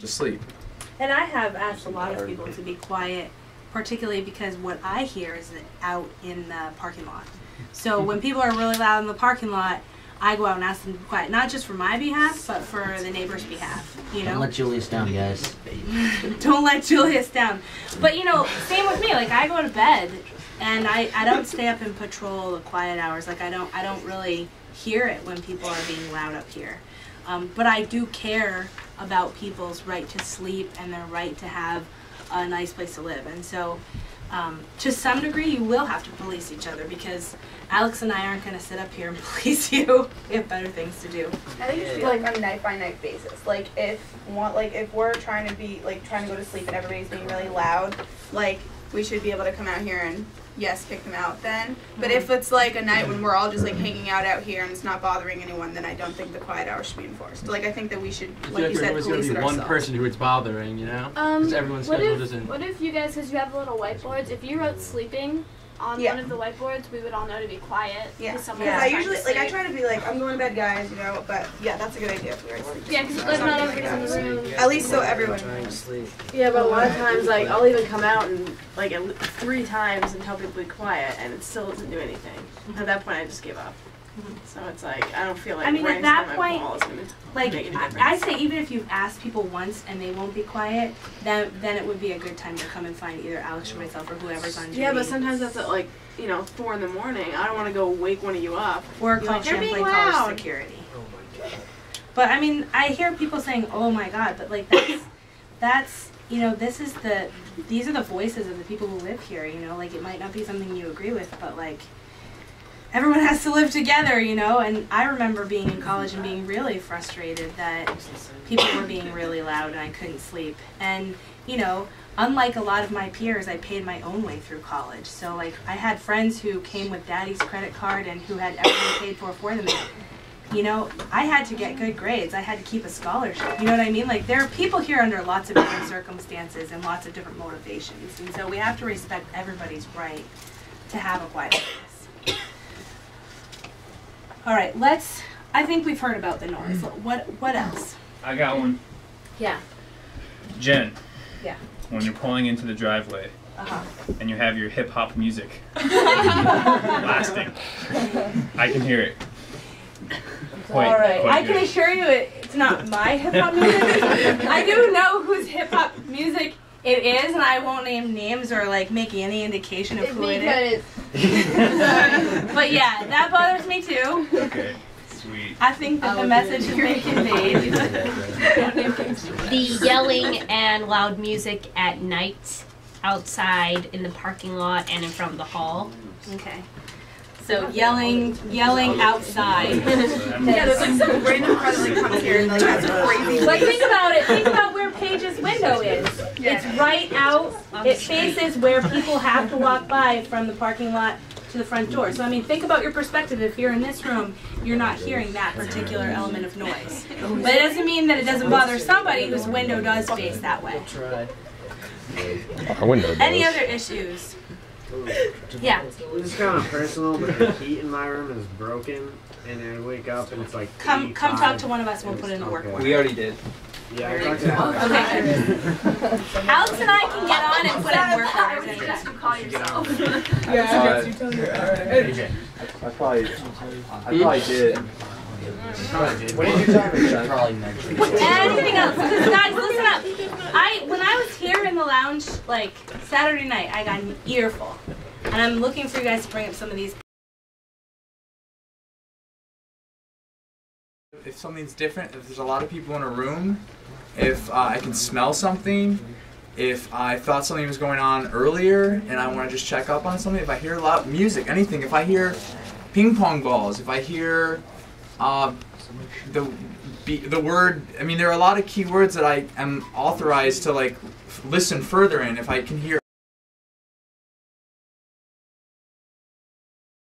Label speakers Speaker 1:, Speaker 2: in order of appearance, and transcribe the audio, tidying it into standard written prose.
Speaker 1: to sleep.
Speaker 2: And I have asked a lot of people to be quiet, particularly because what I hear is out in the parking lot. So when people are really loud in the parking lot, I go out and ask them to be quiet, not just for my behalf, but for the neighbor's behalf, you know?
Speaker 3: Don't let Julius down, guys.
Speaker 2: Don't let Julius down. But, you know, same with me. Like, I go to bed, and I don't stay up and patrol the quiet hours. Like, I don't really hear it when people are being loud up here. But I do care about people's right to sleep and their right to have a nice place to live. And so, to some degree, you will have to police each other, because Alex and I aren't going to sit up here and police you. We have better things to do.
Speaker 4: I think it should be like on a night by night basis. Like if we're trying to go to sleep and everybody's being really loud, like we should be able to come out here and yes, kick them out then. But if it's like a night when we're all just like hanging out here and it's not bothering anyone, then I don't think the quiet hours should be enforced. Like I think that we should, like you said, police it ourselves.
Speaker 5: There's going to be one person who it's bothering, you know? Because everyone's schedule doesn't.
Speaker 6: What if you guys, because you have little whiteboards, if you wrote sleeping on one of the whiteboards, we would all know to be quiet.
Speaker 4: Yeah. I usually, like, I try to be like, I'm going to bed, guys, you know, but yeah, that's a good idea.
Speaker 6: Yeah, because like not everybody's in the room.
Speaker 4: At least so everyone knows.
Speaker 7: Yeah, but a lot of times, like, I'll even come out and, like, 3 times and tell people to be quiet, and it still doesn't do anything. At that point, I just give up. So it's like, I don't feel like
Speaker 2: at that point, like,
Speaker 7: make any difference.
Speaker 2: I say even if you've asked people once and they won't be quiet, then it would be a good time to come and find either Alex or myself or whoever's on duty.
Speaker 7: Yeah, but sometimes that's at, like, 4 in the morning. I don't want to go wake one of you up.
Speaker 2: Or call Champlain College security. Oh my God. But I mean, I hear people saying, "Oh my God," but like that's these are the voices of the people who live here. You know, like it might not be something you agree with, but like everyone has to live together, you know. And I remember being in college and being really frustrated that people were being really loud and I couldn't sleep. And you know, unlike a lot of my peers, I paid my own way through college. So like I had friends who came with daddy's credit card and who had everything paid for them. And, you know, I had to get good grades. I had to keep a scholarship. You know what I mean? Like there are people here under lots of different circumstances and lots of different motivations. And so we have to respect everybody's right to have a quiet place. All right, I think we've heard about the noise. What else?
Speaker 8: I got one.
Speaker 2: Yeah.
Speaker 8: Jen.
Speaker 2: Yeah.
Speaker 8: When you're pulling into the driveway and you have your hip hop music blasting, I can hear it.
Speaker 2: All right. I can assure you it's not my hip hop music. I do know whose hip hop music it is, and I won't name names or like make any indication of who it is. But yeah, that bothers me too.
Speaker 8: Okay. Sweet.
Speaker 2: I think that the message has been conveyed.
Speaker 9: The yelling and loud music at night outside in the parking lot and in front of the hall.
Speaker 2: Okay. So yelling outside.
Speaker 4: Yeah, there's like some random car that like comes here and like that's crazy.
Speaker 2: Like think about it. Think about where Paige's window is. It's right out. It faces where people have to walk by from the parking lot to the front door. So I mean, think about your perspective. If you're in this room, you're not hearing that particular element of noise. But it doesn't mean that it doesn't bother somebody whose window does face that way.
Speaker 10: Our window does.
Speaker 2: Any other issues? Yeah.
Speaker 11: It's kind of personal, but the heat in my room is broken, and I wake up and it's like
Speaker 2: come talk to one of us. We'll put in the work order.
Speaker 1: We already did.
Speaker 11: Yeah, I talked to Alex.
Speaker 2: Okay. Alex and I can get on and put in work orders.
Speaker 6: I would suggest you call yourself.
Speaker 1: I probably did.
Speaker 11: What did you tell me?
Speaker 2: Anything else? Because guys, listen up. When I was here in the lounge, like Saturday night, I got an earful, and I'm looking for you guys to bring up some of these.
Speaker 1: If something's different, if there's a lot of people in a room, if I can smell something, if I thought something was going on earlier and I want to just check up on something, if I hear loud music, anything, if I hear ping pong balls, if I hear the word, I mean there are a lot of key words that I am authorized to like listen further in. If I can hear